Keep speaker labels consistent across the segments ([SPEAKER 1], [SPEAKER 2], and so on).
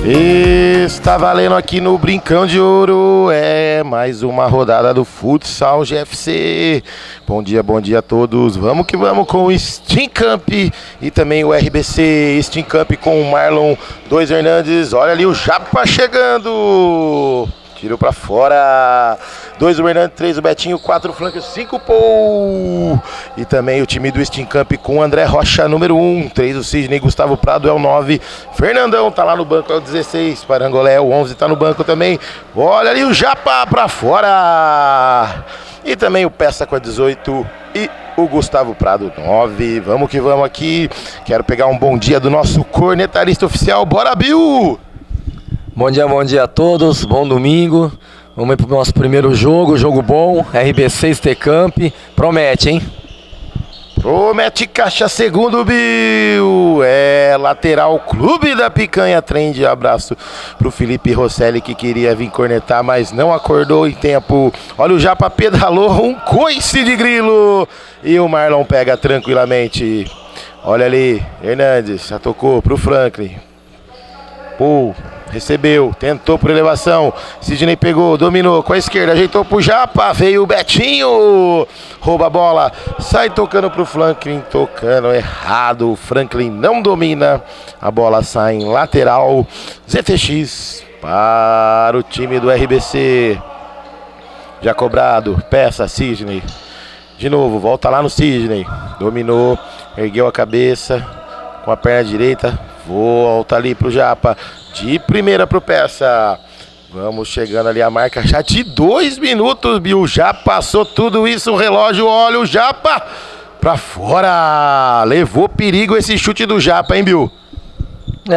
[SPEAKER 1] Está valendo aqui no Brincão de Ouro, mais uma rodada do Futsal GFC. Bom dia a todos. Vamos que vamos com o Steam Camp e também o RBC. Steam Camp com o Marlon 2 Hernandes. Olha ali o Japa chegando. Tirou pra fora. 2 o Hernandes, 3 o Betinho, 4 o Frank, 5 o Paul. E também o time do Steam Camp com o André Rocha, número 1. 3 o Sidney, Gustavo Prado é o 9. Fernandão tá lá no banco, é o 16. Parangolé é o 11, tá no banco também. Olha ali o Japa pra fora. E também o Peça com a 18 e o Gustavo Prado 9. Vamos que vamos aqui. Quero pegar um bom dia do nosso cornetarista oficial. Bora, Bill!
[SPEAKER 2] Bom dia a todos, bom domingo. Vamos aí pro nosso primeiro jogo bom, RBC Steam Camp. Promete, hein?
[SPEAKER 1] Promete caixa segundo, Bill. Lateral Clube da Picanha Trend. Abraço pro Felipe Rosselli que queria vir cornetar, mas não acordou em tempo. Olha o Japa pedalou, um coice de grilo. E o Marlon pega tranquilamente. Olha ali, Hernandes, já tocou pro Franklin. Pô, recebeu, tentou por elevação. Sidney pegou, dominou com a esquerda, ajeitou pro Japa, veio o Betinho, rouba a bola, sai tocando pro Franklin, tocando errado. O Franklin não domina, a bola sai em lateral. ZTX para o time do RBC. Já cobrado, peça, Sidney. De novo, volta lá no Sidney. Dominou, ergueu a cabeça com a perna direita. Volta ali pro Japa. De primeira pro Peça. Vamos chegando ali a marca já de 2 minutos, Bill. Já passou tudo isso, o relógio. Olha o Japa pra fora. Levou perigo esse chute do Japa, hein, Bill?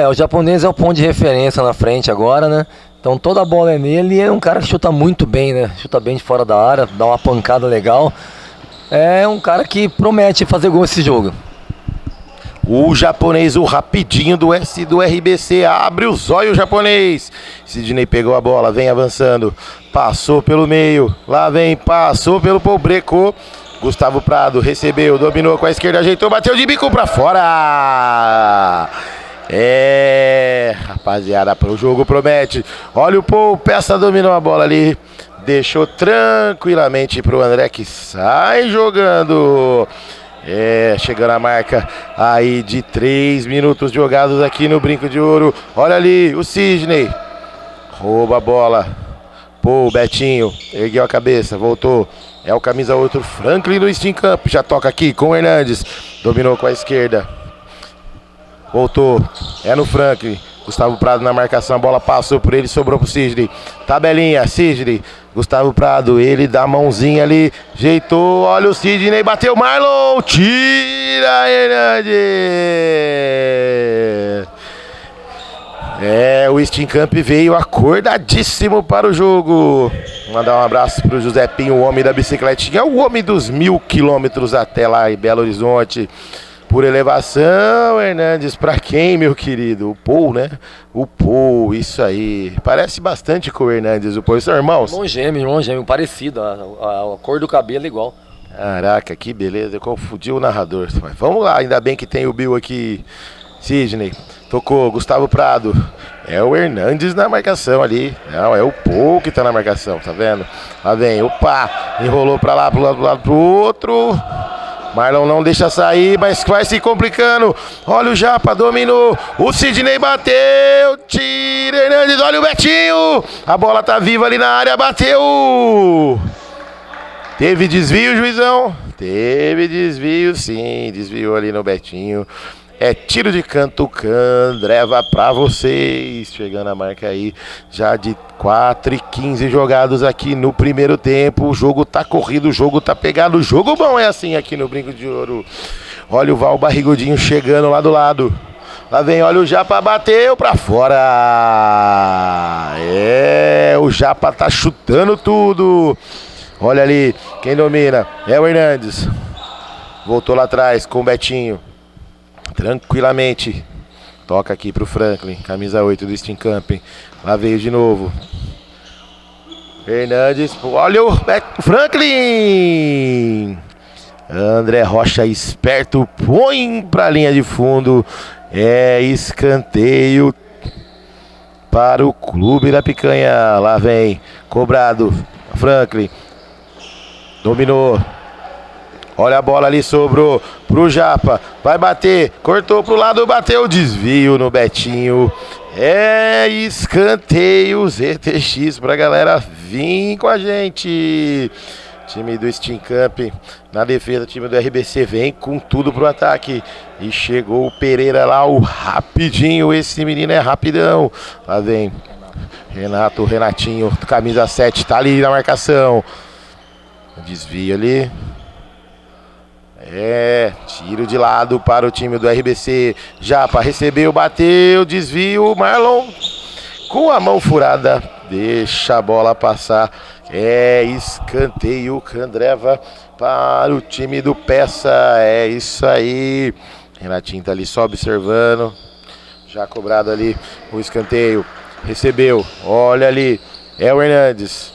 [SPEAKER 2] O japonês é o ponto de referência na frente agora, né? Então toda a bola é nele e é um cara que chuta muito bem, né? Chuta bem de fora da área, dá uma pancada legal. É um cara que promete fazer gol esse jogo.
[SPEAKER 1] O japonês, o rapidinho do S do RBC, abre o zóio japonês. Sidney pegou a bola, vem avançando, passou pelo meio, lá vem, passou pelo Pobreco. Gustavo Prado recebeu, dominou com a esquerda, ajeitou, bateu de bico pra fora. Rapaziada, o jogo promete. Olha o Paul, Peça dominou a bola ali, deixou tranquilamente pro André que sai jogando. Chegando a marca aí de 3 minutos jogados aqui no Brinco de Ouro. Olha ali o Sidney, rouba a bola. Pô, Betinho, ergueu a cabeça, voltou. É o camisa 8, Franklin no Steam Camp. Já toca aqui com o Hernandes. Dominou com a esquerda. Voltou, é no Franklin. Gustavo Prado na marcação, a bola passou por ele, sobrou pro Sidney. Tabelinha, Sidney. Gustavo Prado, ele dá a mãozinha ali, ajeitou, olha o Sidney, bateu Marlon, tira Hernandes. O Steam Camp veio acordadíssimo para o jogo. Mandar um abraço pro José Pinho, o homem da bicicletinha, o homem dos 1000 quilômetros até lá em Belo Horizonte. Por elevação, Hernandes, pra quem, meu querido? O Paul, né? O Paul, isso aí. Parece bastante com o Hernandes, o Paul. São irmãos?
[SPEAKER 2] Irmão gêmeo, parecido. A cor do cabelo é igual.
[SPEAKER 1] Caraca, que beleza. Eu confundi o narrador. Mas vamos lá, ainda bem que tem o Bill aqui. Sidney, tocou, Gustavo Prado. É o Hernandes na marcação ali. Não, é o Paul que tá na marcação, tá vendo? Lá vem, opa, enrolou pra lá, pro lado, pro outro. Marlon não deixa sair, mas vai se complicando. Olha o Japa, dominou. O Sidney bateu. Tira Hernandes, olha o Betinho. A bola tá viva ali na área, bateu. Teve desvio, juizão? Teve desvio, sim. Desviou ali no Betinho. É tiro de canto, Candreva pra vocês. Chegando a marca aí já de 4:15 jogados aqui no primeiro tempo. O jogo tá corrido, o jogo tá pegado. O jogo bom é assim aqui no Brinco de Ouro. Olha o Val Barrigudinho chegando lá do lado. Lá vem, olha o Japa, bateu pra fora. O Japa tá chutando tudo. Olha ali, quem domina é o Hernandes. Voltou lá atrás com o Betinho. Tranquilamente. Toca aqui pro Franklin, camisa 8 do Steam Camp. Lá veio de novo. Hernandes, olha o Franklin. André Rocha esperto, põe pra linha de fundo. É escanteio para o Clube da Picanha. Lá vem, cobrado, Franklin. Dominou. Olha a bola ali, sobrou pro Japa. Vai bater, cortou pro lado, bateu, desvio no Betinho. É escanteio ZTX pra galera vir com a gente. Time do Steam Camp na defesa, time do RBC vem com tudo pro ataque. E chegou o Pereira lá, o rapidinho, esse menino é rapidão. Lá vem Renatinho, camisa 7, tá ali na marcação. Desvio ali. Tiro de lado para o time do RBC. Japa recebeu, bateu, desvio. Marlon com a mão furada, deixa a bola passar. Escanteio Candreva para o time do Peça. É isso aí. Renatinho tá ali só observando. Já cobrado ali o escanteio. Recebeu, olha ali. É o Hernandes.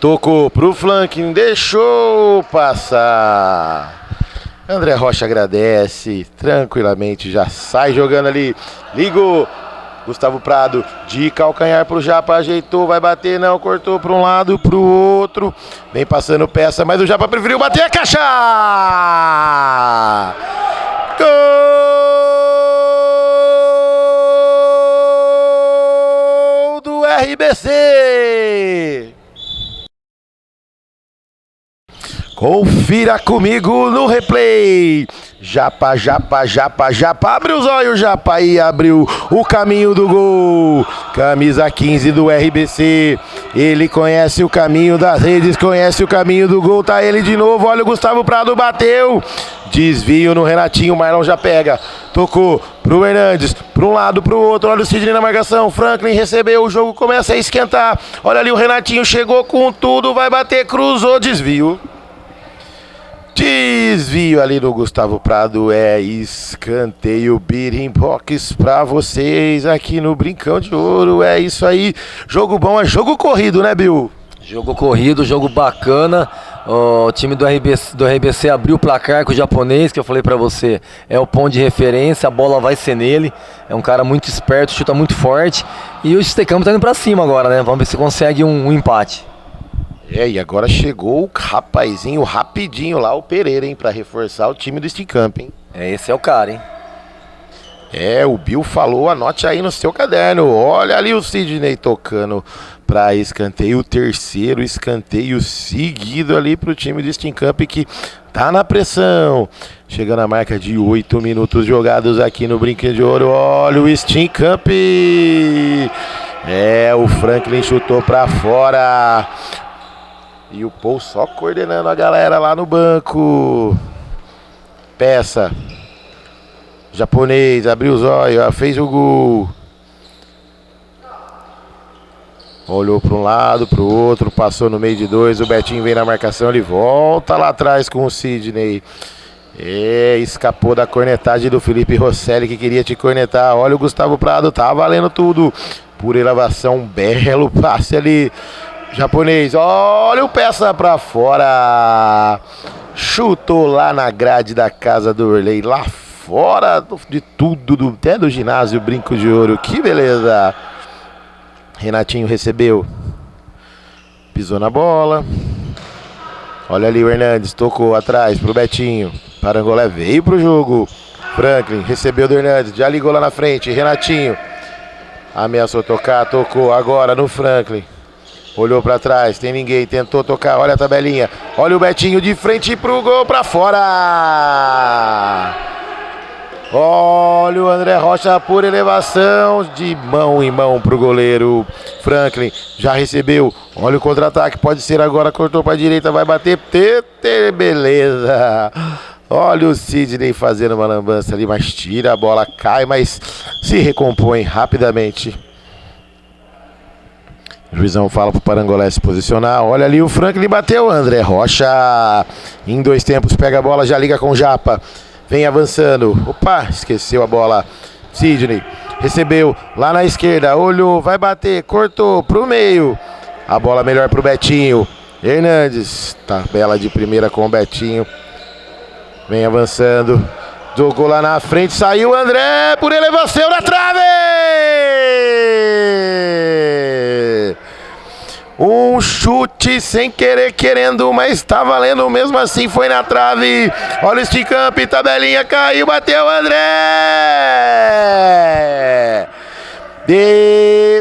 [SPEAKER 1] Tocou pro flanking, deixou passar. André Rocha agradece, tranquilamente já sai jogando ali. Ligou, Gustavo Prado de calcanhar pro Japa, ajeitou, vai bater, não, cortou para um lado, pro outro. Vem passando Peça, mas o Japa preferiu bater a caixa! Gol do RBC! Confira comigo no replay. Japa, abriu os olhos, Japa, e abriu o caminho do gol. Camisa 15 do RBC. Ele conhece o caminho das redes, conhece o caminho do gol. Tá ele de novo, olha o Gustavo Prado, bateu. Desvio no Renatinho, o Marlon já pega. Tocou pro Hernandes, para um lado, pro outro. Olha o Sidney na marcação. Franklin recebeu, o jogo começa a esquentar. Olha ali o Renatinho, chegou com tudo, vai bater, cruzou, desvio. Desvio ali do Gustavo Prado, escanteio beating box pra vocês aqui no Brincão de Ouro. É isso aí, jogo bom, é jogo corrido, né, Bill?
[SPEAKER 2] Jogo corrido, jogo bacana. O time do RBC abriu o placar com o japonês, que eu falei pra você, é o ponto de referência, a bola vai ser nele. É um cara muito esperto, chuta muito forte. E o Steam tá indo pra cima agora, né? Vamos ver se consegue um empate.
[SPEAKER 1] E agora chegou o rapazinho rapidinho lá, o Pereira, hein, pra reforçar o time do Steam Camp, hein?
[SPEAKER 2] Esse é o cara, hein?
[SPEAKER 1] O Bill falou, anote aí no seu caderno. Olha ali o Sidney tocando pra escanteio, o terceiro escanteio seguido ali pro time do Steam Camp, que tá na pressão. Chegando a marca de 8 minutos jogados aqui no Brinquedo de Ouro. Olha o Steam Camp. O Franklin chutou pra fora. E o Paul só coordenando a galera lá no banco. Peça. Japonês, abriu os olhos, fez o gol. Olhou para um lado, para o outro, passou no meio de dois. O Betinho vem na marcação, ele volta lá atrás com o Sidney. Escapou da cornetagem do Felipe Rosselli, que queria te cornetar. Olha o Gustavo Prado, tá valendo tudo. Por elevação, um belo passe ali. Japonês, olha o Peça pra fora. Chutou lá na grade da casa do Orley, lá fora de tudo, até do ginásio Brinco de Ouro. Que beleza. Renatinho recebeu. Pisou na bola. Olha ali o Hernandes, tocou atrás pro Betinho. Parangolé veio pro jogo. Franklin recebeu do Hernandes, já ligou lá na frente. Renatinho ameaçou tocar, tocou agora no Franklin. Olhou pra trás, tem ninguém, tentou tocar, olha a tabelinha. Olha o Betinho de frente pro gol, pra fora. Olha o André Rocha por elevação, de mão em mão pro goleiro. Franklin já recebeu, olha o contra-ataque, pode ser agora, cortou pra direita, vai bater, beleza. Olha o Sidney fazendo uma lambança ali, mas tira a bola, cai, mas se recompõe rapidamente. O juizão fala pro Parangolé se posicionar. Olha ali o Franklin bateu. André Rocha em 2 tempos pega a bola, já liga com o Japa. Vem avançando. Opa, esqueceu a bola. Sidney recebeu lá na esquerda. Olhou, vai bater, cortou pro meio. A bola melhor pro Betinho. Hernandes, tabela de primeira com o Betinho. Vem avançando. Jogou lá na frente, saiu o André por elevação na trave! Um chute sem querer, querendo, mas tá valendo mesmo assim, foi na trave. Olha o Sticamp, tabelinha, caiu, bateu André.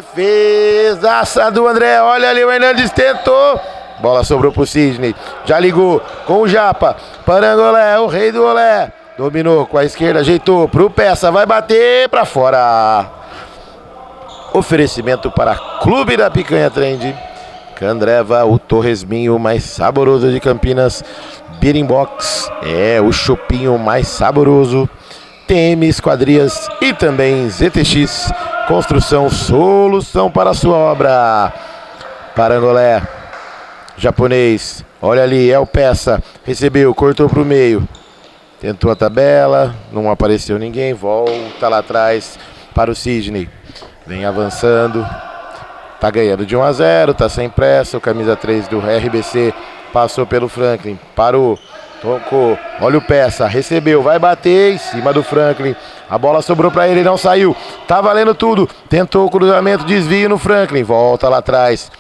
[SPEAKER 1] Defesaça do André, olha ali o Hernandes tentou. Bola sobrou pro Sidney, já ligou com o Japa. Parangolé, o rei do olé. Dominou com a esquerda, ajeitou pro Peça, vai bater pra fora. Oferecimento para Clube da Picanha Trend. Candreva, o torresminho mais saboroso de Campinas. Beating Box, o chopinho mais saboroso. TM Esquadrias e também ZTX Construção, solução para a sua obra. Parangolé, japonês, olha ali, é o Peça. Recebeu, cortou para o meio. Tentou a tabela, não apareceu ninguém. Volta lá atrás para o Sidney. Vem avançando. Tá ganhando de 1-0, tá sem pressa. O camisa 3 do RBC passou pelo Franklin. Parou, tocou. Olha o Peça, recebeu, vai bater em cima do Franklin. A bola sobrou pra ele, não saiu. Tá valendo tudo. Tentou o cruzamento, desvio no Franklin. Volta lá atrás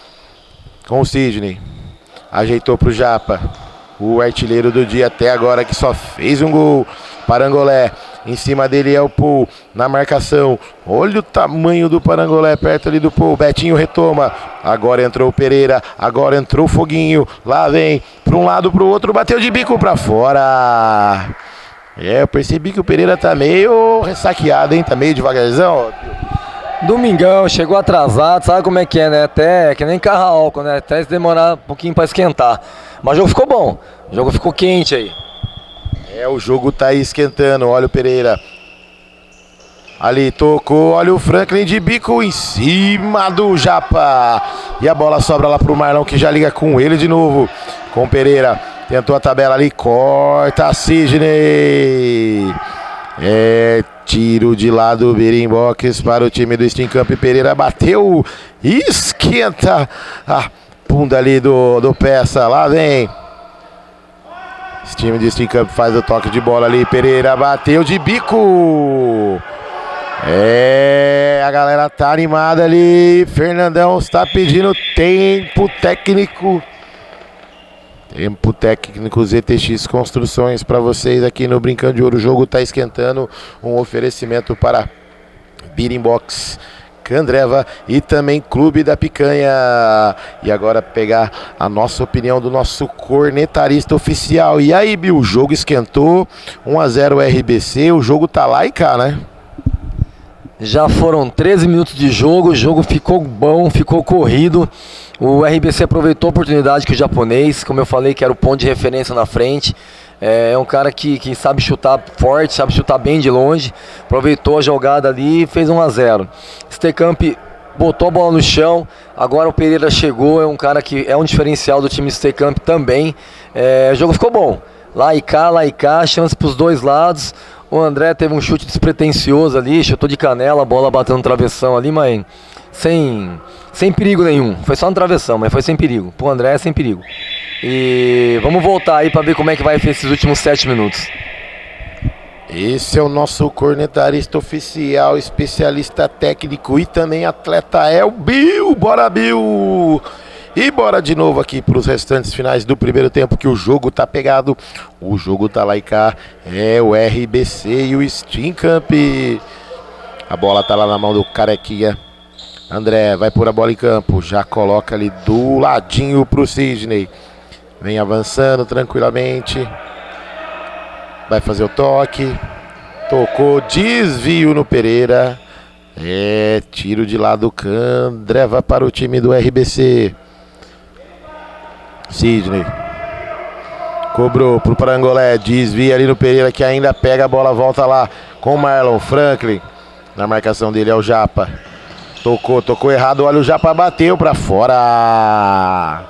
[SPEAKER 1] com o Sidney. Ajeitou pro Japa. O artilheiro do dia até agora que só fez um gol. Parangolé. Em cima dele é o Paul, na marcação. Olha o tamanho do Parangolé perto ali do Paul. Betinho retoma. Agora entrou o Pereira. Agora entrou o Foguinho. Lá vem. Para um lado, para o outro. Bateu de bico para fora. Eu percebi que o Pereira tá meio ressaqueado, hein? Tá meio devagarzão.
[SPEAKER 2] Domingão, chegou atrasado. Sabe como é que é, né? Até que nem carro a álcool, né? Até se demorar um pouquinho para esquentar. Mas o jogo ficou bom. O jogo ficou quente aí.
[SPEAKER 1] O jogo tá aí esquentando, olha o Pereira. Ali tocou, olha o Franklin de bico em cima do Japa. E a bola sobra lá pro Marlon, que já liga com ele de novo. Com o Pereira, tentou a tabela ali, corta Sidney. Tiro de lado, Beating Box para o time do Sticamp. Pereira bateu, esquenta a bunda ali do Peça, lá vem. Esse time de Sticamp faz o toque de bola ali. Pereira bateu de bico. A galera tá animada ali. Fernandão está pedindo tempo técnico. Tempo técnico ZTX Construções para vocês aqui no Brincando de Ouro. O jogo tá esquentando. Um oferecimento para Beating Box, Candreva e também Clube da Picanha. E agora pegar a nossa opinião do nosso cornetarista oficial. E aí, Bill, o jogo esquentou, 1-0 RBC, o jogo tá lá e cá, né?
[SPEAKER 2] Já foram 13 minutos de jogo, o jogo ficou bom, ficou corrido. O RBC aproveitou a oportunidade que o japonês, como eu falei, que era o ponto de referência na frente. É um cara que sabe chutar forte, sabe chutar bem de longe. Aproveitou a jogada ali e fez 1-0. Sticamp botou a bola no chão. Agora o Pereira chegou, é um cara que é um diferencial do time Sticamp também. O jogo ficou bom. Lá e cá, chance para os dois lados. O André teve um chute despretensioso ali, chutou de canela, a bola batendo no travessão ali, mas sem perigo nenhum. Foi só no travessão, mas foi sem perigo. Pro André é sem perigo. E vamos voltar aí para ver como é que vai ser esses últimos 7 minutos.
[SPEAKER 1] Esse é o nosso cornetarista oficial, especialista técnico e também atleta, é o Bill. Bora, Bill! E bora de novo aqui para os restantes finais do primeiro tempo, que o jogo tá pegado. O jogo tá lá e cá. É o RBC e o Sticamp. A bola tá lá na mão do Carequinha. André vai pôr a bola em campo. Já coloca ali do ladinho pro Sidney. Vem avançando tranquilamente. Vai fazer o toque. Tocou, desvio no Pereira. Tiro de lado, Candreva para o time do RBC. Sidney cobrou pro Parangolé, desvia ali no Pereira, que ainda pega a bola, volta lá com o Marlon. Franklin, na marcação dele é o Japa. Tocou errado, olha o Japa, bateu pra fora.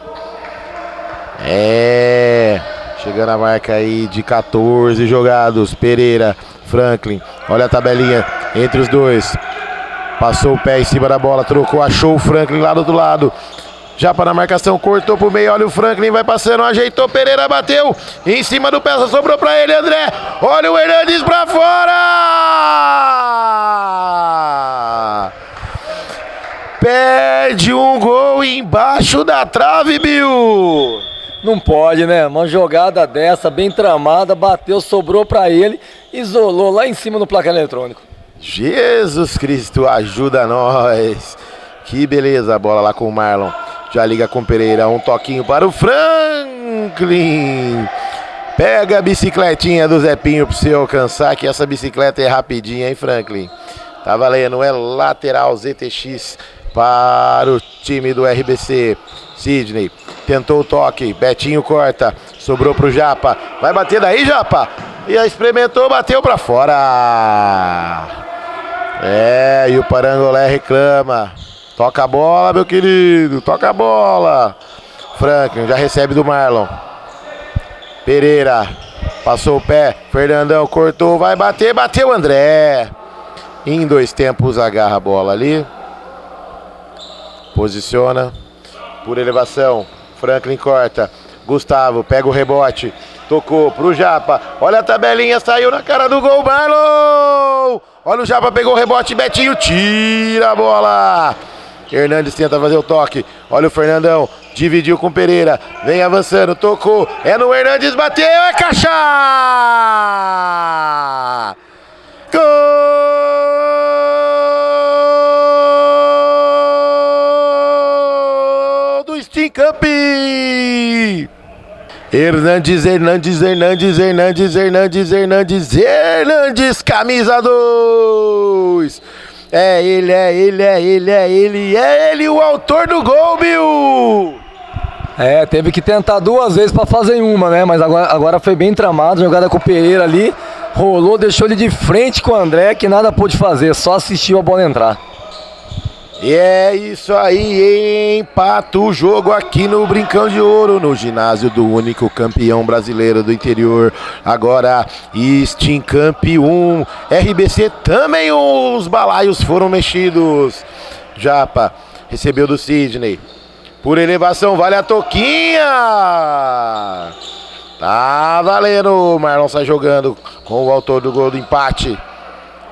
[SPEAKER 1] Chegando a marca aí de 14 jogados. Pereira, Franklin, olha a tabelinha entre os dois. Passou o pé em cima da bola, trocou, achou o Franklin lá do outro lado. Japa na marcação, cortou pro meio, olha o Franklin, vai passando, ajeitou, Pereira bateu, em cima do Peça, sobrou pra ele, André, olha o Hernandes pra fora! perde um gol embaixo da trave, Bill.
[SPEAKER 2] Não pode, né? Uma jogada dessa, bem tramada, bateu, sobrou pra ele, isolou lá em cima no placar eletrônico.
[SPEAKER 1] Jesus Cristo, ajuda nós. Que beleza, a bola lá com o Marlon. Já liga com o Pereira, um toquinho para o Franklin. Pega a bicicletinha do Zepinho pra você alcançar, que essa bicicleta é rapidinha, hein, Franklin? Tá valendo, é lateral ZTX para o time do RBC. Sidney tentou o toque, Betinho corta, sobrou pro Japa. Vai bater daí, Japa? E aí experimentou, bateu pra fora. E o Parangolé reclama. Toca a bola, meu querido, toca a bola. Franklin já recebe do Marlon. Pereira, passou o pé, Fernandão cortou, vai bater, bateu André. Em 2 tempos agarra a bola ali. Posiciona. Por elevação, Franklin corta. Gustavo pega o rebote. Tocou pro Japa. Olha a tabelinha, saiu na cara do gol, Marlon. Olha o Japa, pegou o rebote, Betinho tira a bola. Hernandes tenta fazer o toque. Olha o Fernandão, dividiu com o Pereira. Vem avançando, tocou. É no Hernandes, bateu, é caixa! Gol do Stincamp! Hernandes, camisa 2. É ele, o autor do gol, Bill!
[SPEAKER 2] Teve que tentar 2 vezes pra fazer uma, né? Mas agora foi bem tramado, jogada com o Pereira ali. Rolou, deixou ele de frente com o André, que nada pôde fazer, só assistiu a bola entrar.
[SPEAKER 1] E é isso aí, empata o jogo aqui no Brincão de Ouro, no ginásio do único campeão brasileiro do interior. Agora, Stincamp 1, RBC também, os balaios foram mexidos. Japa recebeu do Sidney. Por elevação, vale a toquinha. Tá valendo, Marlon sai jogando com o autor do gol do empate.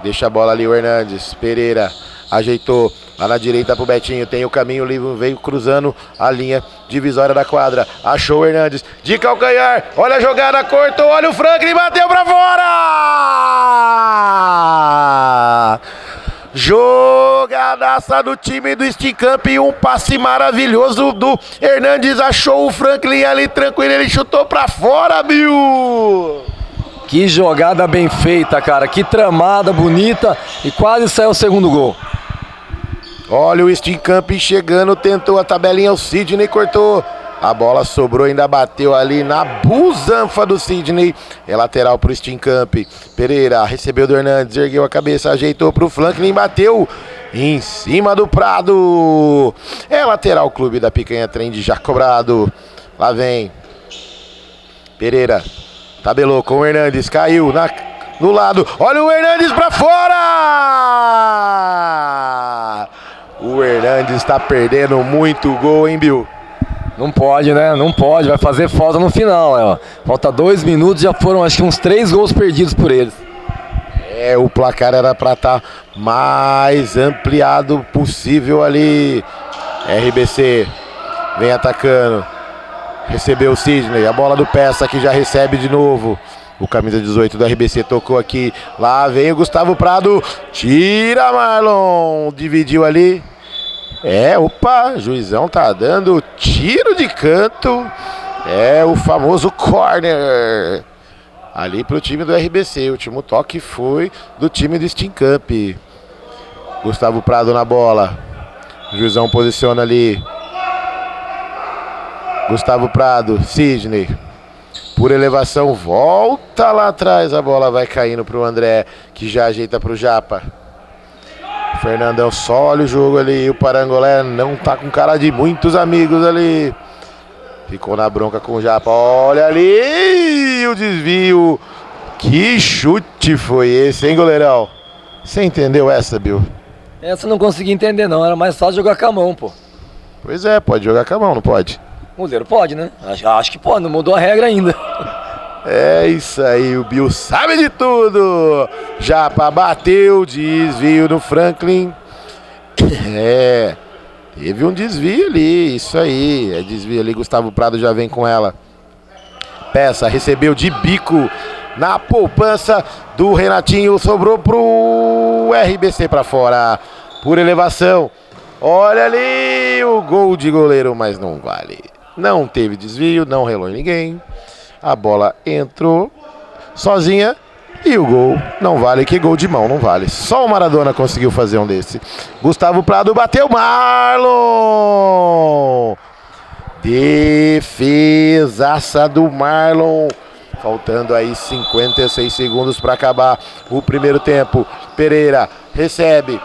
[SPEAKER 1] Deixa a bola ali o Hernandes, Pereira ajeitou. Lá na direita pro Betinho, tem o caminho livre, veio cruzando a linha divisória da quadra. Achou o Hernandes, de calcanhar, olha a jogada, cortou, olha o Franklin, bateu pra fora! Jogadaça do time do Stincamp, um passe maravilhoso do Hernandes, achou o Franklin ali tranquilo, ele chutou pra fora, Bill!
[SPEAKER 2] Que jogada bem feita, cara, que tramada bonita e quase saiu o segundo gol.
[SPEAKER 1] Olha o Stincamp chegando, tentou a tabelinha, o Sidney cortou. A bola sobrou, ainda bateu ali na busanfa do Sidney. É lateral pro Stincamp. Pereira recebeu do Hernandes, ergueu a cabeça, ajeitou pro Franklin, bateu em cima do Prado. É lateral, Clube da Picanha Trend já cobrado. Lá vem Pereira, tabelou com o Hernandes, caiu no lado. Olha o Hernandes pra fora! O Hernandes tá perdendo muito gol, hein, Bill?
[SPEAKER 2] Não pode, né? Não pode, vai fazer falta no final, ó. Falta 2 minutos, já foram acho que uns 3 gols perdidos por eles.
[SPEAKER 1] O placar era pra estar mais ampliado possível ali. RBC vem atacando. Recebeu o Sidney, a bola do Peça que já recebe de novo. O camisa 18 do RBC tocou aqui. Lá vem o Gustavo Prado. Tira, Marlon. Dividiu ali. Opa, juizão tá dando tiro de canto. O famoso corner. Ali pro time do RBC. O último toque foi do time do Stincamp. Gustavo Prado na bola. O juizão posiciona ali. Gustavo Prado, Sidney. Por elevação, volta lá atrás, a bola vai caindo pro André, que já ajeita pro Japa. Fernandão só olha o jogo ali, o Parangolé não tá com cara de muitos amigos ali. Ficou na bronca com o Japa, olha ali o desvio. Que chute foi esse, hein, goleirão? Você entendeu essa, Bill?
[SPEAKER 2] Essa eu não consegui entender não, era mais fácil jogar com a mão, pô.
[SPEAKER 1] Pois é, pode jogar com a mão, não pode?
[SPEAKER 2] O goleiro pode, né? Acho que pode, não mudou a regra ainda.
[SPEAKER 1] É isso aí, o Bill sabe de tudo. Japa bateu, desvio no Franklin. Teve um desvio ali, isso aí. É desvio ali, Gustavo Prado já vem com ela. Peça, recebeu de bico na poupança do Renatinho. Sobrou pro RBC pra fora. Por elevação. Olha ali o gol de goleiro, mas não vale. Não teve desvio, não relou em ninguém. A bola entrou sozinha. E o gol não vale, que gol de mão, não vale. Só o Maradona conseguiu fazer um desse. Gustavo Prado bateu, Marlon! Defesaça do Marlon. Faltando aí 56 segundos para acabar o primeiro tempo. Pereira recebe.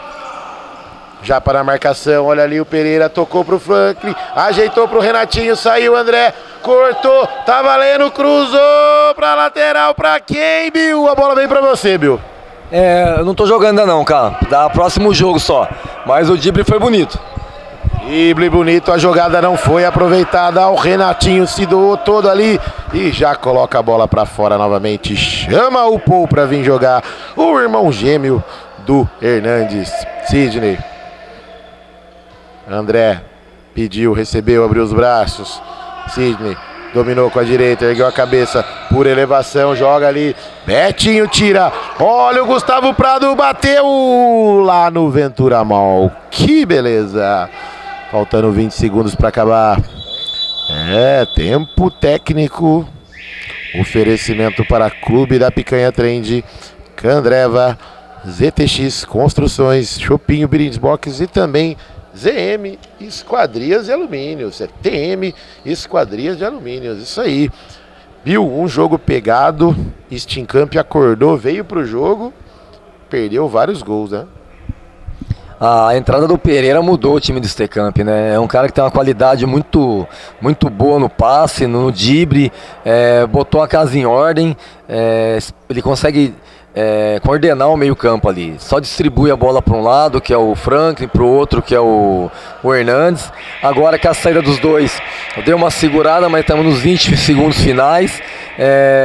[SPEAKER 1] Já para a marcação, olha ali o Pereira, tocou pro Franklin, ajeitou pro Renatinho, saiu o André, cortou, tá valendo, cruzou pra lateral, pra quem, Bill? A bola vem pra você, Bill.
[SPEAKER 2] Eu não tô jogando ainda não, cara, dá próximo jogo só, mas o drible foi bonito.
[SPEAKER 1] Drible bonito, a jogada não foi aproveitada, o Renatinho se doou todo ali e já coloca a bola pra fora novamente, chama o Paul pra vir jogar, o irmão gêmeo do Hernandes, Sidney. André pediu, recebeu, abriu os braços. Sidney dominou com a direita, ergueu a cabeça por elevação, joga ali. Betinho tira. Olha o Gustavo Prado, bateu lá no Ventura Mall. Que beleza. Faltando 20 segundos para acabar. Tempo técnico. Oferecimento para Clube da Picanha Trend, Candreva, ZTX Construções, Shopping Birins Box e também ZM Esquadrias de Alumínios, TM Esquadrias de Alumínios, isso aí. Viu? Um jogo pegado, Steamcamp acordou, veio pro jogo, perdeu vários gols, né?
[SPEAKER 2] A entrada do Pereira mudou o time do Steamcamp, né? É um cara que tem uma qualidade muito, muito boa no passe, no drible, botou a casa em ordem, ele consegue coordenar o meio campo ali, só distribui a bola para um lado, que é o Franklin, para o outro, que é o Hernandes. Agora que a saída dos dois deu uma segurada, mas estamos nos 20 segundos finais.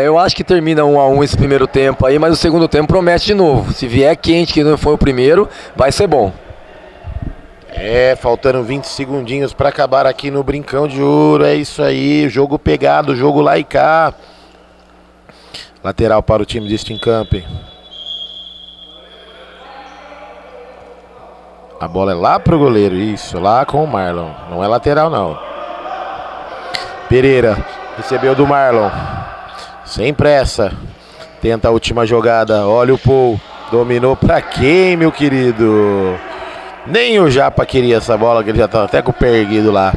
[SPEAKER 2] Eu acho que termina 1-1 esse primeiro tempo aí, mas o segundo tempo promete de novo. Se vier quente, que não foi o primeiro, vai ser bom.
[SPEAKER 1] Faltando 20 segundinhos para acabar aqui no Brincão de Ouro, é isso aí, jogo pegado, jogo lá e cá. Lateral para o time de Steamcamp. A bola é lá pro goleiro, isso, lá com o Marlon. Não é lateral não. Pereira recebeu do Marlon. Sem pressa. Tenta a última jogada. Olha o Paul. Dominou pra quem, meu querido? Nem o Japa queria essa bola, que ele já tava até com o pé erguido lá.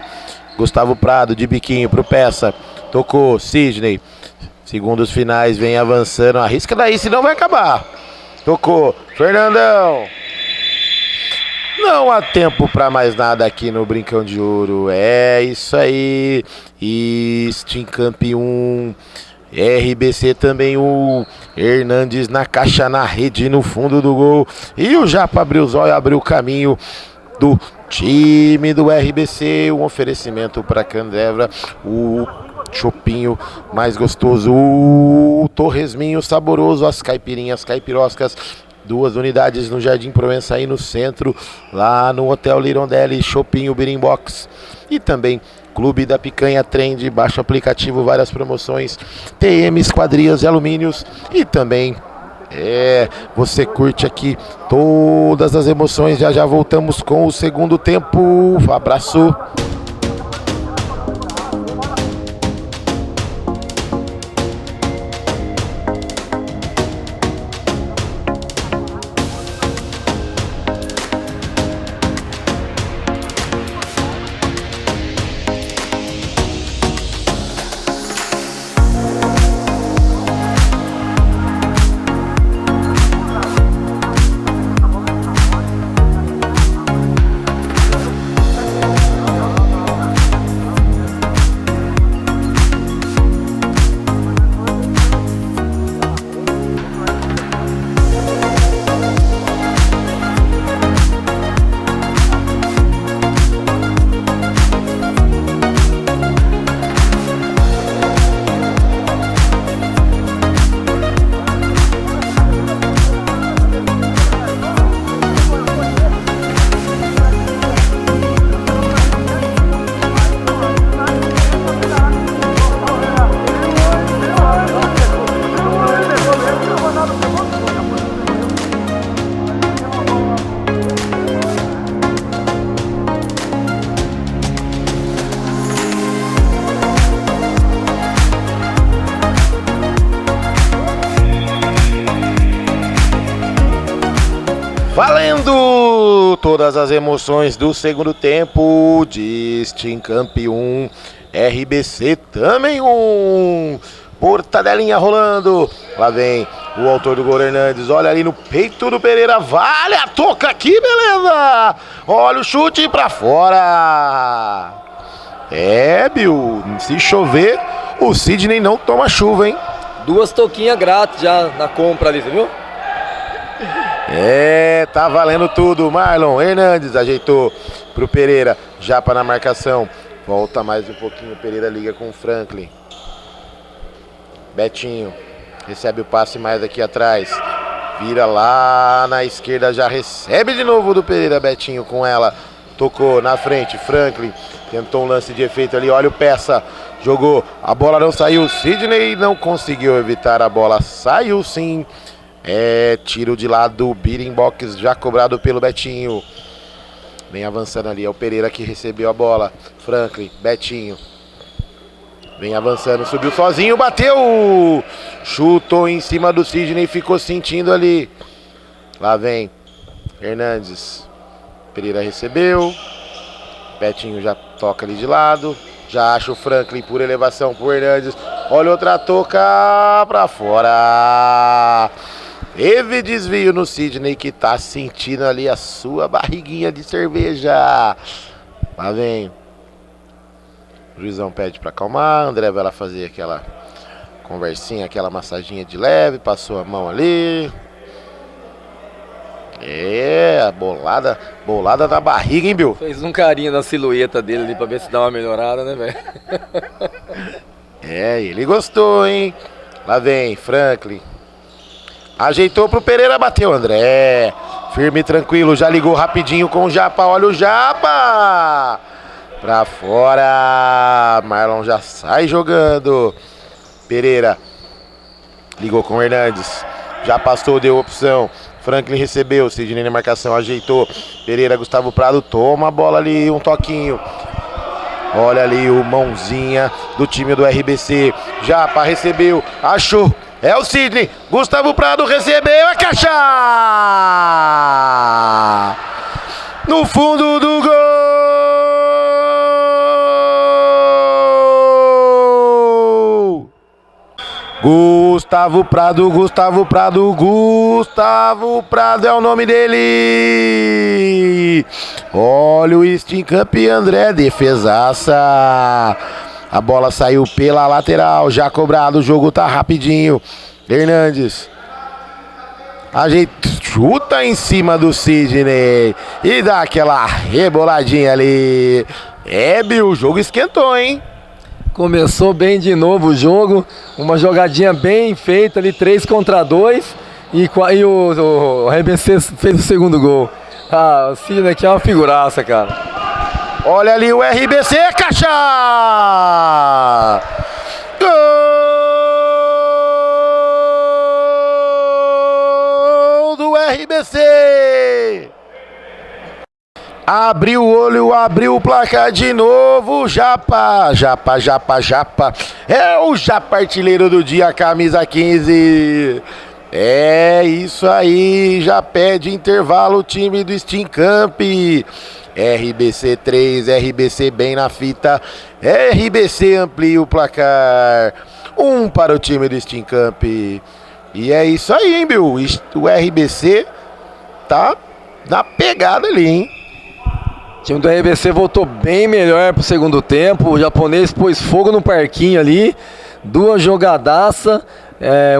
[SPEAKER 1] Gustavo Prado de biquinho pro Peça. Tocou, Sidney. Segundos finais, vem avançando. Arrisca daí, senão vai acabar. Tocou, Fernandão. Não há tempo para mais nada aqui no Brincão de Ouro. É isso aí. Steamcamp 1. RBC também, o Hernandes na caixa, na rede, no fundo do gol. E o Japa abriu os olhos, abriu o caminho do time do RBC. Um oferecimento para Candreva. O chopinho mais gostoso, o torresminho saboroso, as caipirinhas, caipiroscas, 2 unidades no Jardim Provença aí no centro, lá no Hotel Lirondelli, Chopinho Birim Box e também Clube da Picanha Trend, baixa o aplicativo, várias promoções, TM Esquadrias de Alumínios e também você curte aqui todas as emoções. Já voltamos com o segundo tempo. Abraço. Valendo todas as emoções do segundo tempo de Stincamp 1, RBC também 1. Mortadelinha rolando. Lá vem o autor do gol, Hernandes. Olha ali no peito do Pereira. Vale a toca aqui, beleza. Olha o chute pra fora. Bill, se chover, o Sidney não toma chuva, hein?
[SPEAKER 2] 2 toquinhas grátis já na compra ali, você viu?
[SPEAKER 1] Tá valendo tudo. Marlon Hernandes ajeitou pro Pereira. Japa na marcação. Volta mais um pouquinho. Pereira liga com o Franklin. Betinho recebe o passe mais aqui atrás. Vira lá na esquerda. Já recebe de novo do Pereira. Betinho com ela. Tocou na frente. Franklin tentou um lance de efeito ali. Olha o Peça. Jogou. A bola não saiu. Sidney não conseguiu evitar. A bola saiu sim. Tiro de lado, beating box já cobrado pelo Betinho. Vem avançando ali, é o Pereira que recebeu a bola. Franklin, Betinho. Vem avançando, subiu sozinho, bateu. Chutou em cima do Sidney, ficou sentindo ali. Lá vem Hernandes. Pereira recebeu. Betinho já toca ali de lado. Já acha o Franklin por elevação pro Hernandes. Olha outra toca pra fora. Teve desvio no Sidney que tá sentindo ali a sua barriguinha de cerveja. Lá vem. O juizão pede pra acalmar. André vai lá fazer aquela conversinha, aquela massaginha de leve. Passou a mão ali. Bolada na barriga, hein, Bill?
[SPEAKER 2] Fez um carinho na silhueta dele ali pra ver se dá uma melhorada, né, velho?
[SPEAKER 1] Ele gostou, hein? Lá vem Franklin. Ajeitou pro Pereira, bateu André. Firme e tranquilo, já ligou rapidinho com o Japa. Olha o Japa. Pra fora. Marlon já sai jogando. Pereira. Ligou com o Hernandes. Já passou, deu opção. Franklin recebeu. Sidney na marcação, ajeitou. Pereira, Gustavo Prado, toma a bola ali, um toquinho. Olha ali o mãozinha do time do RBC. Japa recebeu, achou. É o Sidney. Gustavo Prado recebeu a caixa. No fundo do gol. Gustavo Prado é o nome dele. Olha o Stincamp André, defesaça. A bola saiu pela lateral, já cobrado, o jogo tá rapidinho. Hernandes. Chuta em cima do Sidney. E dá aquela reboladinha ali. Bill, o jogo esquentou, hein?
[SPEAKER 2] Começou bem de novo o jogo. Uma jogadinha bem feita ali, 3 contra 2. E o RBC fez o segundo gol. O Sidney aqui é uma figuraça, cara.
[SPEAKER 1] Olha ali o RBC, caixa! Gol do RBC! Abriu o olho, abriu o placar de novo. Japa. É o Japa artilheiro do dia, camisa 15. Isso aí, já pede intervalo o time do Stincamp. RBC 3, RBC bem na fita. RBC amplia o placar. 1 para o time do Stincamp. E é isso aí, hein, Bill? O RBC tá na pegada ali, hein?
[SPEAKER 2] O time do RBC voltou bem melhor pro segundo tempo. O japonês pôs fogo no parquinho ali. 2 jogadaças.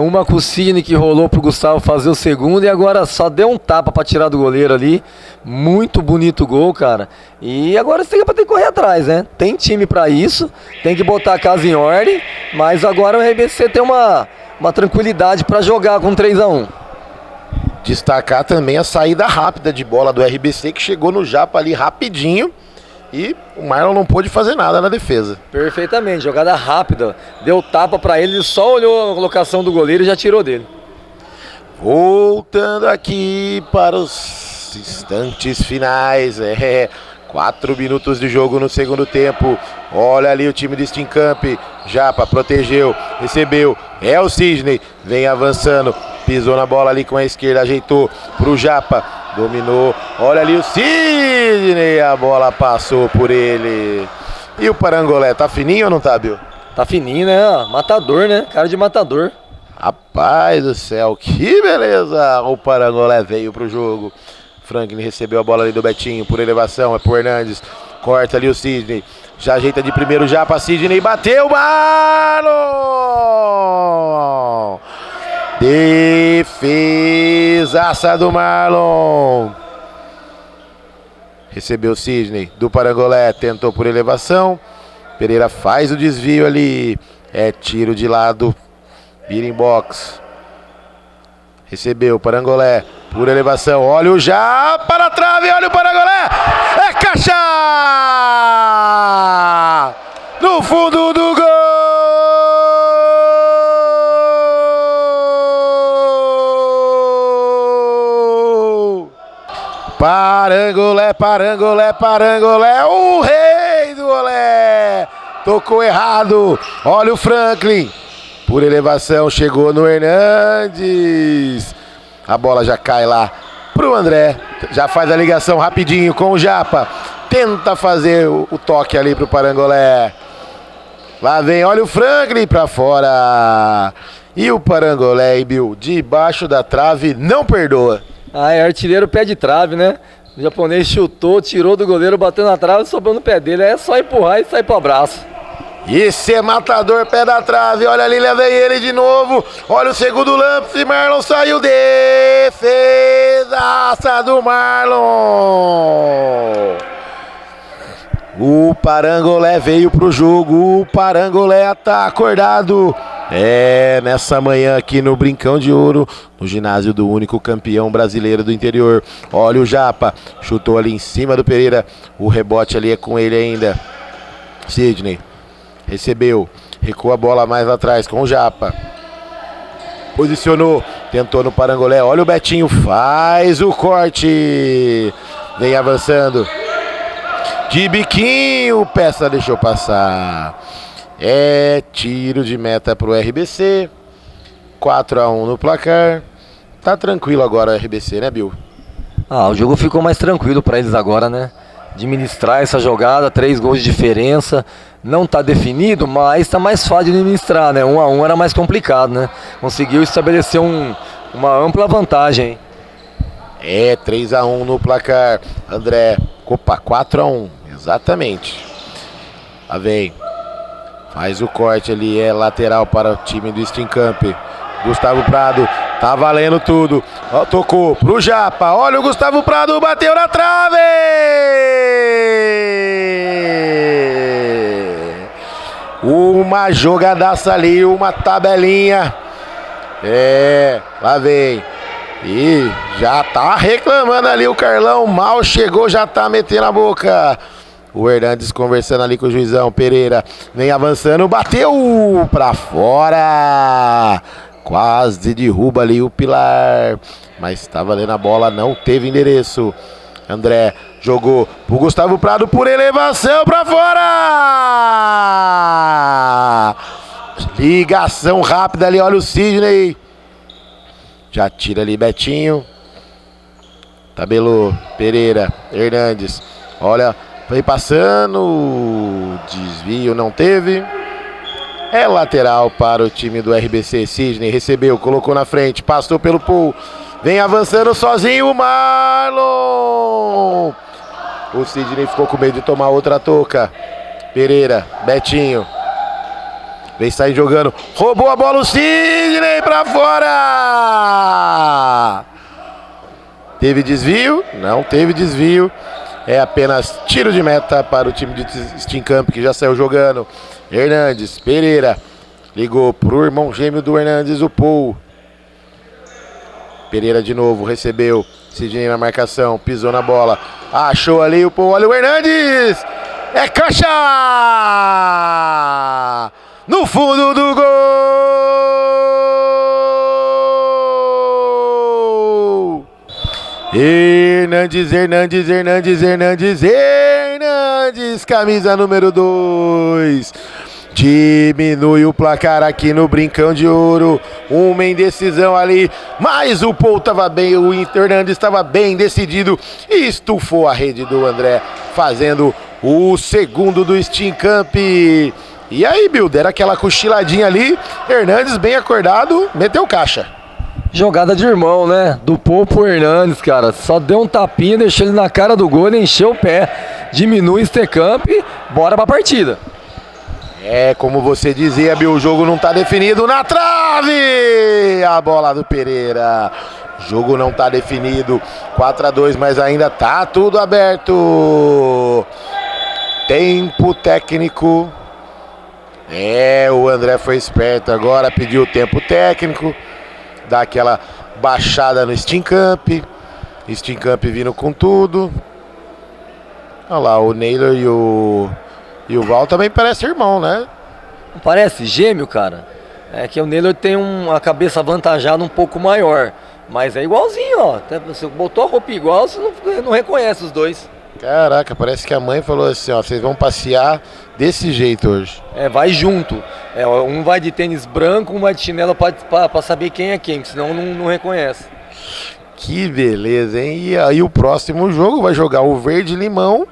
[SPEAKER 2] Uma com o Sidney que rolou pro Gustavo fazer o segundo. E agora só deu um tapa pra tirar do goleiro ali. Muito bonito o gol, cara. E agora você tem que correr atrás, né? Tem time pra isso. Tem que botar a casa em ordem. Mas agora o RBC tem uma tranquilidade pra jogar com 3-1.
[SPEAKER 1] Destacar também a saída rápida de bola do RBC, que chegou no Japa ali rapidinho. E o Marlon não pôde fazer nada na defesa.
[SPEAKER 2] Perfeitamente, jogada rápida. Deu tapa pra ele só olhou a colocação do goleiro e já tirou dele.
[SPEAKER 1] Voltando aqui para os instantes finais. 4 minutos de jogo no segundo tempo. Olha ali o time do Stincamp. Japa protegeu, recebeu. É o Sidney. Vem avançando. Pisou na bola ali com a esquerda. Ajeitou pro Japa. Dominou, olha ali o Sidney, a bola passou por ele. E o Parangolé, tá fininho ou não tá, Bill?
[SPEAKER 2] Tá fininho, né? Matador, né? Cara de matador.
[SPEAKER 1] Rapaz do céu, que beleza! O Parangolé veio pro jogo. Franklin recebeu a bola ali do Betinho por elevação, é pro Hernandes. Corta ali o Sidney. Já ajeita de primeiro já pra Sidney. Bateu, Marlon! Defesaça do Marlon. Recebeu o Sidney do Parangolé. Tentou por elevação. Pereira faz o desvio ali. É tiro de lado. Vira em box. Recebeu o Parangolé por elevação. Olha o já para a trave. Olha o Parangolé. É caixa! No fundo do gol! Parangolé, Parangolé, Parangolé. O rei do olé. Tocou errado. Olha o Franklin. Por elevação, chegou no Hernandes. A bola já cai lá pro André. Já faz a ligação rapidinho com o Japa. Tenta fazer o toque ali pro Parangolé. Lá vem, olha o Franklin pra fora. E o Parangolé, Bill, debaixo da trave, não perdoa.
[SPEAKER 2] Ah, é artilheiro pé de trave, né? O japonês chutou, tirou do goleiro, bateu na trave e sobrou no pé dele. É só empurrar e sair pro abraço.
[SPEAKER 1] Esse é matador, pé da trave. Olha ali, lá vem ele de novo. Olha o segundo lance, Marlon saiu. Defesaça do Marlon. O Parangolé veio pro jogo. O Parangolé tá acordado. É, nessa manhã aqui no Brincão de Ouro, no ginásio do único campeão brasileiro do interior. Olha o Japa, chutou ali em cima do Pereira. O rebote ali é com ele ainda. Sidney recebeu, recuou a bola mais lá atrás com o Japa. Posicionou, tentou no Parangolé. Olha o Betinho, faz o corte. Vem avançando. De biquinho, Peça deixou passar. É tiro de meta pro RBC. 4-1 no placar. Tá tranquilo agora o RBC, né, Bill?
[SPEAKER 2] Ah, o jogo ficou mais tranquilo para eles agora, né? Administrar essa jogada, 3 gols de diferença. Não tá definido, mas tá mais fácil de administrar, né? 1-1 era mais complicado, né? Conseguiu estabelecer uma ampla vantagem, hein?
[SPEAKER 1] É, 3-1 no placar. André, opa, 4-1, exatamente. Lá vem. Faz o corte ali, é lateral para o time do Steenkamp. Gustavo Prado, tá valendo tudo. Ó, tocou pro Japa, olha o Gustavo Prado, bateu na trave! Uma jogadaça ali, uma tabelinha. É, lá vem. E já tá reclamando ali o Carlão, mal chegou, já tá metendo a boca. O Hernandes conversando ali com o juizão. Pereira vem avançando, bateu pra fora. Quase derruba ali o Pilar. Mas tá valendo a bola, não teve endereço. André jogou pro Gustavo Prado por elevação pra fora. Ligação rápida ali, olha o Sidney. Já tira ali Betinho. Tabelou, Pereira, Hernandes. Olha, foi passando, desvio não teve. É lateral para o time do RBC. Sidney recebeu, colocou na frente, passou pelo pool. Vem avançando sozinho o Marlon. O Sidney ficou com medo de tomar outra toca. Pereira, Betinho. Vem sair jogando, roubou a bola o Sidney pra fora. Teve desvio? Não teve desvio. É apenas tiro de meta para o time de Steenkamp, que já saiu jogando. Hernandes, Pereira. Ligou pro irmão gêmeo do Hernandes, o Paul. Pereira de novo, recebeu. Sidney na marcação, pisou na bola. Achou ali o Paul, olha o Hernandes. É caixa! No fundo do gol! Hernandes, Hernandes, Hernandes, Hernandes, Hernandes, camisa número 2. Diminui o placar aqui no Brincão de Ouro. Uma indecisão ali, mas o Paul estava bem, o Hernandes estava bem decidido e estufou a rede do André, fazendo o segundo do Steam Camp. E aí, Bill, deram aquela cochiladinha ali, Hernandes bem acordado, meteu caixa.
[SPEAKER 2] Jogada de irmão, né? Do Paul pro Hernandes, cara. Só deu um tapinha, deixou ele na cara do gol, ele encheu o pé. Diminui o Steam Camp, bora pra partida.
[SPEAKER 1] É, como você dizia, Bill, o jogo não tá definido na trave! A bola do Pereira. O jogo não tá definido. 4-2, mas ainda tá tudo aberto. Tempo técnico. É, o André foi esperto agora, pediu o tempo técnico. Dá aquela baixada no Steam Camp. Steam Camp vindo com tudo. Olha lá, o Naylor e o Val também parece irmão, né?
[SPEAKER 2] Não parece gêmeo, cara? É que o Naylor tem uma cabeça avantajada um pouco maior. Mas é igualzinho, ó. Até você botou a roupa igual, você não reconhece os dois.
[SPEAKER 1] Caraca, parece que a mãe falou assim, ó, vocês vão passear desse jeito hoje.
[SPEAKER 2] É, vai junto. É, um vai de tênis branco, um vai de chinelo pra saber quem é quem, senão não reconhece.
[SPEAKER 1] Que beleza, hein? E aí o próximo jogo vai jogar o verde-limão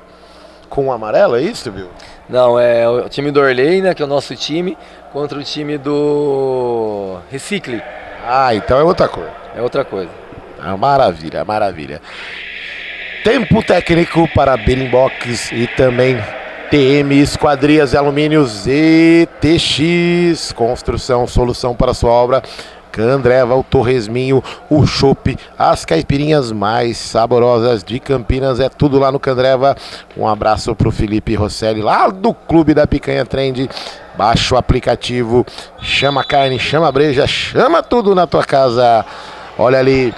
[SPEAKER 1] com o amarelo, é isso, Bill?
[SPEAKER 2] Não, é o time do Orley, né, que é o nosso time, contra o time do Recicle.
[SPEAKER 1] Ah, então é outra cor.
[SPEAKER 2] É outra coisa.
[SPEAKER 1] Ah, maravilha, maravilha. Tempo técnico para Berimbox e também TM Esquadrias e Alumínios ETX. Construção, solução para sua obra. Candreva, o Torresminho, o chopp, as caipirinhas mais saborosas de Campinas, é tudo lá no Candreva. Um abraço pro Felipe Rosselli, lá do Clube da Picanha Trend. Baixa o aplicativo, chama carne, chama breja, chama tudo na tua casa. Olha ali,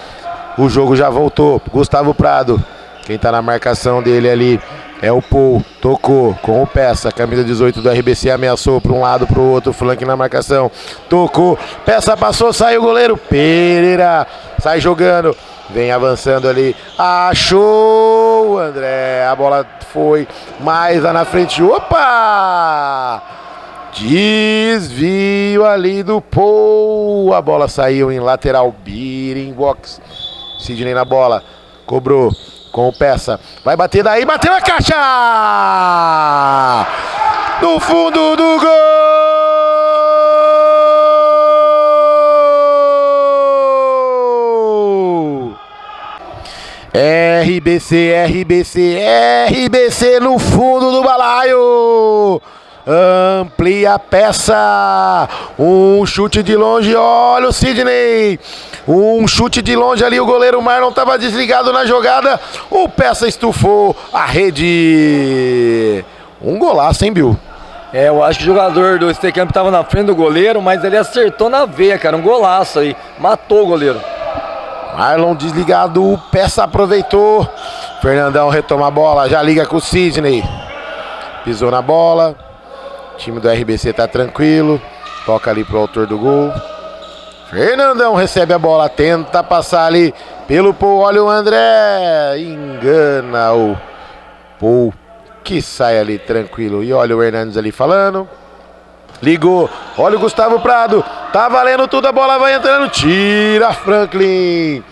[SPEAKER 1] o jogo já voltou. Gustavo Prado, quem tá na marcação dele ali é o Paul, tocou com o Peça, camisa 18 do RBC, ameaçou para um lado, para o outro, flanque na marcação, tocou, Peça passou, saiu o goleiro, Pereira, sai jogando, vem avançando ali, achou o André, a bola foi mais lá na frente, opa! Desvio ali do Paul, a bola saiu em lateral, Berimbox, Sidney na bola, cobrou, com o Peça, vai bater daí, bateu na caixa! No fundo do gol! RBC, RBC, RBC no fundo do balaio! Amplia a Peça, um chute de longe, olha o Sidney, um chute de longe ali, o goleiro Marlon estava desligado na jogada, o Peça estufou a rede, um golaço, hein, Bill?
[SPEAKER 2] É, eu acho que o jogador do Steam Camp estava na frente do goleiro, mas ele acertou na veia, cara, um golaço aí, matou o goleiro.
[SPEAKER 1] Marlon desligado, o Peça aproveitou, Fernandão retoma a bola, já liga com o Sidney, pisou na bola. O time do RBC tá tranquilo. Toca ali pro autor do gol. Fernandão recebe a bola. Tenta passar ali pelo Paul. Olha o André. Engana o Paul, que sai ali tranquilo. E olha o Hernandes ali falando. Ligou. Olha o Gustavo Prado. Tá valendo tudo. A bola vai entrando. Tira Franklin.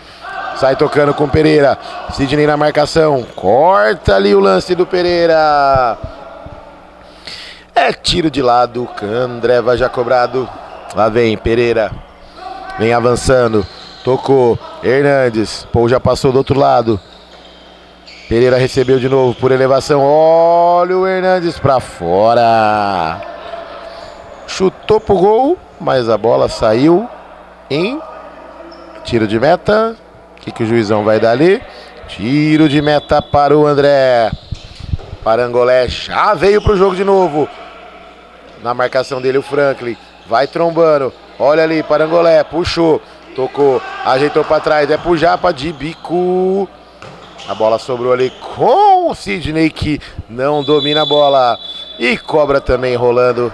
[SPEAKER 1] Sai tocando com Pereira. Sidney na marcação. Corta ali o lance do Pereira. É tiro de lado, Candreva já cobrado. Lá vem Pereira. Vem avançando. Tocou. Hernandes. Paul já passou do outro lado. Pereira recebeu de novo por elevação. Olha o Hernandes pra fora. Chutou pro gol, mas a bola saiu em tiro de meta. O que o juizão vai dar ali? Tiro de meta para o André. Parangolé já veio pro jogo de novo. Na marcação dele o Franklin. Vai trombando. Olha ali, Parangolé. Puxou. Tocou. Ajeitou para trás. É pro Japa de bico. A bola sobrou ali com o Sidney, que não domina a bola. E cobra também rolando.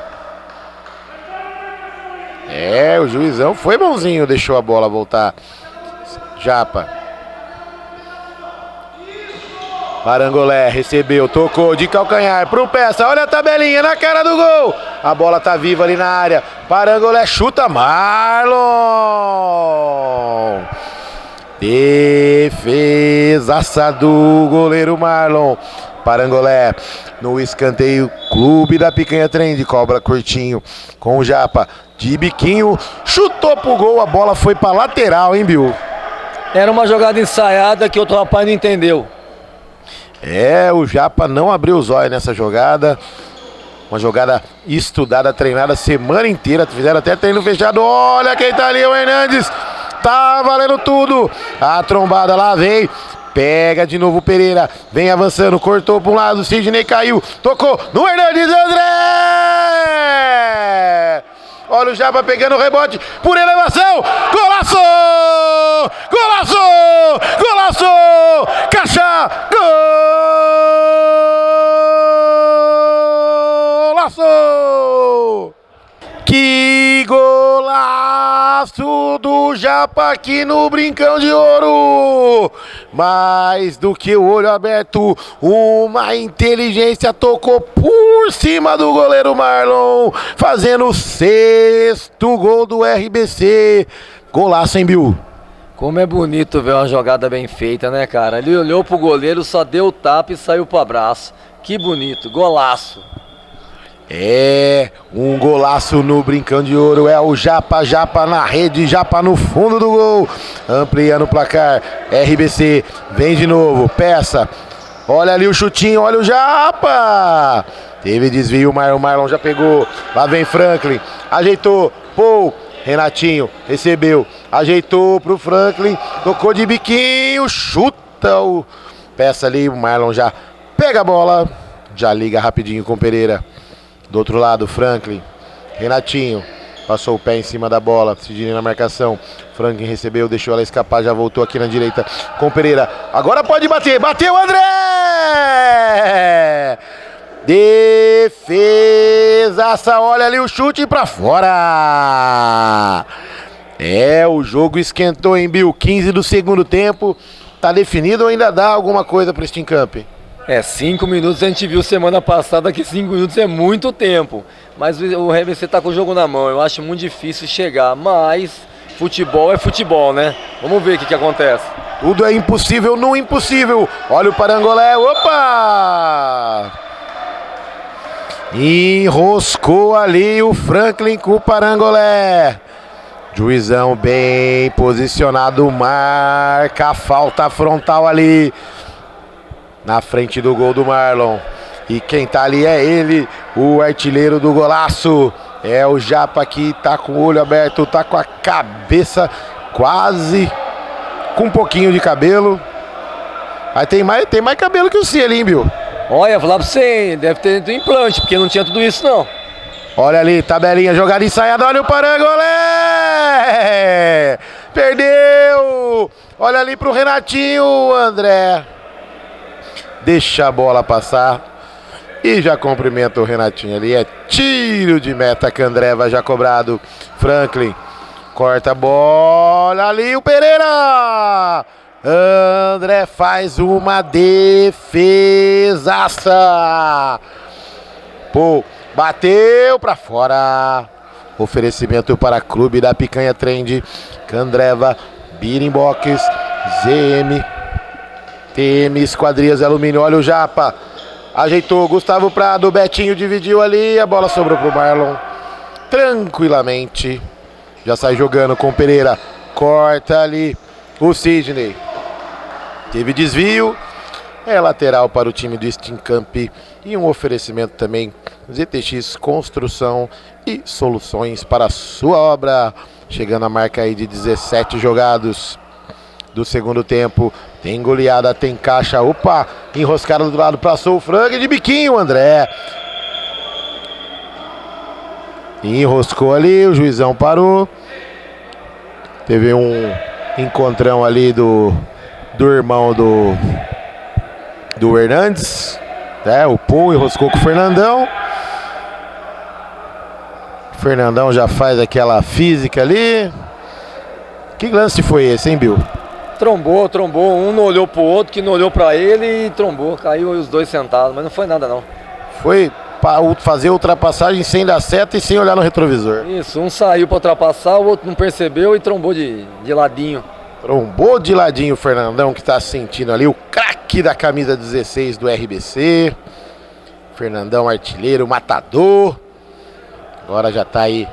[SPEAKER 1] É, o juizão foi bonzinho. Deixou a bola voltar. Japa. Parangolé recebeu, tocou de calcanhar pro Peça. Olha a tabelinha na cara do gol. A bola tá viva ali na área. Parangolé chuta, Marlon. Defesaça do goleiro Marlon. Parangolé no escanteio, Clube da Picanha Trend, cobra curtinho com o Japa, de biquinho, chutou pro gol, a bola foi pra lateral, hein, Bill?
[SPEAKER 2] Era uma jogada ensaiada que o outro rapaz não entendeu.
[SPEAKER 1] O Japa não abriu os olhos nessa jogada. Uma jogada estudada, treinada a semana inteira, fizeram até treino fechado. Olha quem tá ali, o Hernandes. Tá valendo tudo. A trombada lá vem. Pega de novo o Pereira. Vem avançando. Cortou para um lado. Sidney caiu. Tocou no Hernandes. André! Olha o Japa pegando o rebote. Por elevação. Golaço! Golaço! Golaço! Caixa! Golaço! Que golaço do Japa aqui no Brincão de Ouro! Mais do que o olho aberto, uma inteligência tocou por cima do goleiro Marlon, fazendo o 6º gol do RBC. Golaço, hein, Bill?
[SPEAKER 2] Como é bonito ver uma jogada bem feita, né, cara? Ele olhou pro goleiro, só deu o tapa e saiu pro abraço. Que bonito, golaço.
[SPEAKER 1] Um golaço no Brincão de Ouro, o Japa na rede, Japa no fundo do gol, ampliando o placar, RBC, vem de novo, Peça, olha ali o chutinho, olha o Japa, teve desvio, o Marlon já pegou, lá vem Franklin, ajeitou, Renatinho, recebeu, ajeitou pro Franklin, tocou de biquinho, chuta o Peça ali, o Marlon já pega a bola, já liga rapidinho com o Pereira. Do outro lado, Franklin, Renatinho, passou o pé em cima da bola, Sidney na marcação, Franklin recebeu, deixou ela escapar, já voltou aqui na direita com o Pereira, agora pode bater, bateu André! Defesaça, olha ali o chute pra fora! O jogo esquentou, hein, Bill? 15 do segundo tempo, tá definido ou ainda dá alguma coisa pro Steam Camp?
[SPEAKER 2] 5 minutos a gente viu semana passada que 5 minutos é muito tempo. Mas o RBC tá com o jogo na mão, eu acho muito difícil chegar. Mas futebol é futebol, né? Vamos ver o que acontece.
[SPEAKER 1] Tudo é impossível no impossível. Olha o Parangolé, opa! Enroscou ali o Franklin com o Parangolé. Juizão bem posicionado, marca a falta frontal ali. Na frente do gol do Marlon. E quem tá ali é ele, o artilheiro do golaço. O Japa que tá com o olho aberto, tá com a cabeça quase com um pouquinho de cabelo. Mas tem mais cabelo que o C ali, hein, Bill?
[SPEAKER 2] Olha, falar pra você, deve ter do implante, porque não tinha tudo isso não.
[SPEAKER 1] Olha ali, tabelinha, jogada ensaiada, olha o Parangolé! Perdeu! Olha ali pro Renatinho, André. Deixa a bola passar e já cumprimenta o Renatinho ali. Tiro de meta que André vai já cobrado. Franklin corta a bola ali, o Pereira. André faz uma defesaça. Bateu pra fora. Oferecimento para Clube da Picanha Trend, Candreva, Birimbox, ZM, TM Esquadrias Alumínio. Olha o Japa, ajeitou, Gustavo Prado, Betinho dividiu ali, a bola sobrou pro Marlon, tranquilamente, já sai jogando com o Pereira, corta ali o Sidney, teve desvio, lateral para o time do Steam Camp e um oferecimento também, ZTX Construção e Soluções para a sua obra, chegando a marca aí de 17 jogados do segundo tempo, tem goleada, tem caixa, opa, enroscada do lado, passou o frango de biquinho, André. Enroscou ali, o juizão parou. Teve um encontrão ali do irmão do Hernandes, o Paul enroscou com o Fernandão. O Fernandão já faz aquela física ali. Que lance foi esse, hein, Bill?
[SPEAKER 2] Trombou. Um não olhou pro outro, que não olhou pra ele e trombou. Caiu os dois sentados, mas não foi nada não.
[SPEAKER 1] Foi para fazer ultrapassagem sem dar seta e sem olhar no retrovisor.
[SPEAKER 2] Isso, um saiu pra ultrapassar, o outro não percebeu e trombou de ladinho.
[SPEAKER 1] Trombou de ladinho o Fernandão, que tá sentindo ali o craque da camisa 16 do RBC. Fernandão, artilheiro, matador. Agora já tá aí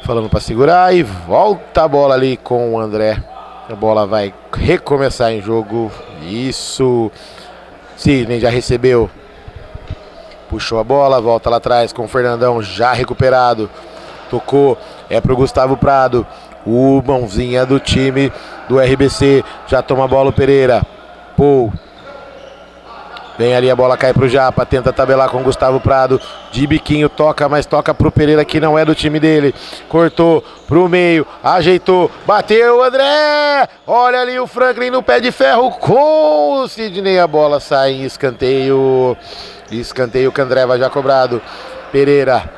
[SPEAKER 1] falando para segurar e volta a bola ali com o André. A bola vai recomeçar em jogo. Isso. Sidney já recebeu. Puxou a bola, volta lá atrás com o Fernandão já recuperado. Tocou, é pro Gustavo Prado. O mãozinha do time do RBC. Já toma a bola o Pereira. Pô. Vem ali, a bola cai pro Japa, tenta tabelar com o Gustavo Prado, de biquinho, toca, mas toca pro Pereira, que não é do time dele. Cortou pro meio, ajeitou, bateu o André! Olha ali o Franklin no pé de ferro com o Sidney, a bola sai em escanteio. Escanteio, Candreva já cobrado. Pereira,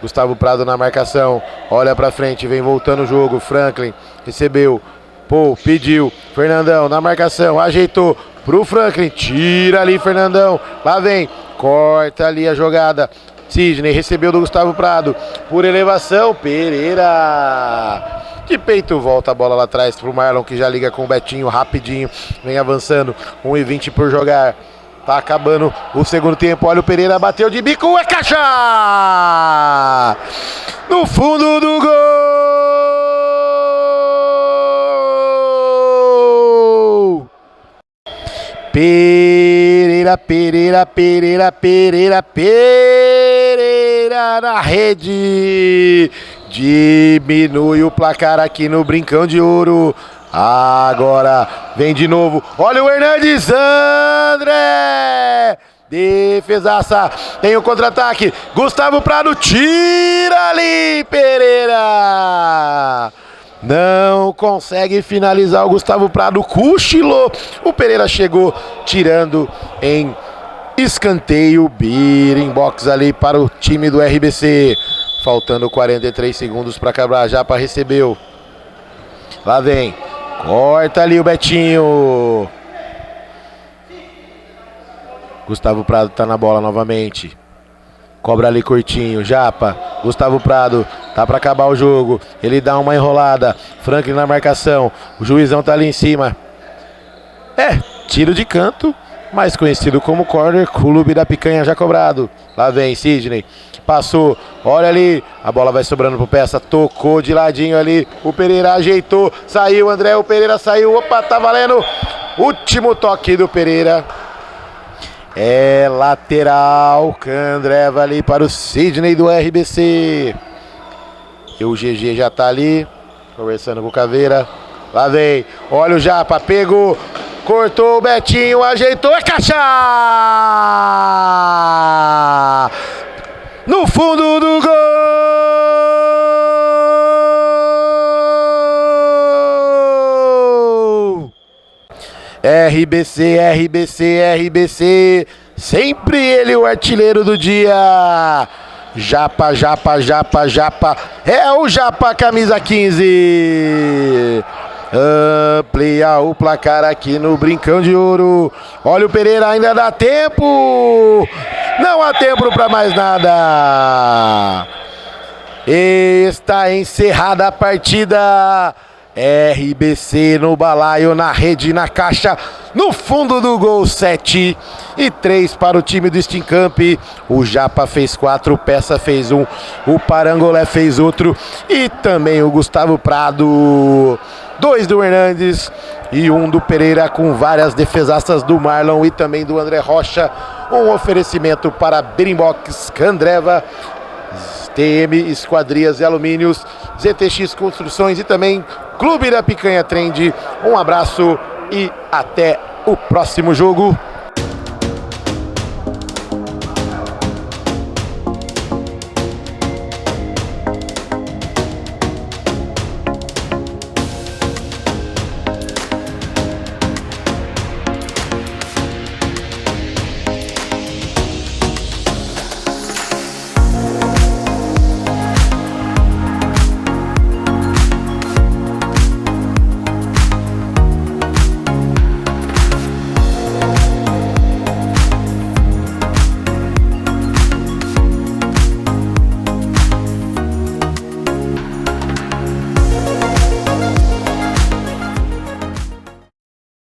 [SPEAKER 1] Gustavo Prado na marcação, olha pra frente, vem voltando o jogo, Franklin recebeu, pô, pediu, Fernandão na marcação, ajeitou pro Franklin, tira ali Fernandão, lá vem, corta ali a jogada, Sidney recebeu do Gustavo Prado, por elevação, Pereira, de peito volta a bola lá atrás pro Marlon, que já liga com o Betinho rapidinho, vem avançando, 1:20 por jogar, tá acabando o segundo tempo, olha o Pereira, bateu de bico, é caixa! No fundo do gol! Pereira na rede. Diminui o placar aqui no Brincão de Ouro. Agora vem de novo. Olha o Hernandes, André. Defesaça. Tem o contra-ataque. Gustavo Prado tira ali, Pereira. Não consegue finalizar o Gustavo Prado, cochilou. O Pereira chegou tirando em escanteio. Beating-box ali para o time do RBC. Faltando 43 segundos para acabar. Japa recebeu. Lá vem. Corta ali o Betinho. Gustavo Prado tá na bola novamente. Cobra ali curtinho, Japa, Gustavo Prado, tá pra acabar o jogo, ele dá uma enrolada, Franklin na marcação, o juizão tá ali em cima. Tiro de canto, mais conhecido como corner, Clube da Picanha já cobrado. Lá vem Sidney, passou, olha ali, a bola vai sobrando pro Peça, tocou de ladinho ali, o Pereira ajeitou, saiu André, o Pereira saiu, opa, tá valendo, último toque do Pereira. É lateral, Candreva ali para o Sidney do RBC. E o GG já tá ali, conversando com o Caveira. Lá vem, olha o Japa, pegou, cortou o Betinho, ajeitou, é caixa! No fundo do gol! RBC, sempre ele o artilheiro do dia. Japa, é o Japa, camisa 15. Amplia o placar aqui no Brincão de Ouro. Olha o Pereira, ainda dá tempo. Não há tempo para mais nada. Está encerrada a partida. RBC no balaio, na rede, na caixa, no fundo do gol, 7-3 para o time do Steamcamp. O Japa fez 4, o Peça fez 1, o Parangolé fez outro e também o Gustavo Prado. 2 do Hernandes e 1 do Pereira, com várias defesaças do Marlon e também do André Rocha. Um oferecimento para Beating-box, Candreva, TM Esquadrias e Alumínios, ZTX Construções e também Clube da Picanha Trend. Um abraço e até o próximo jogo.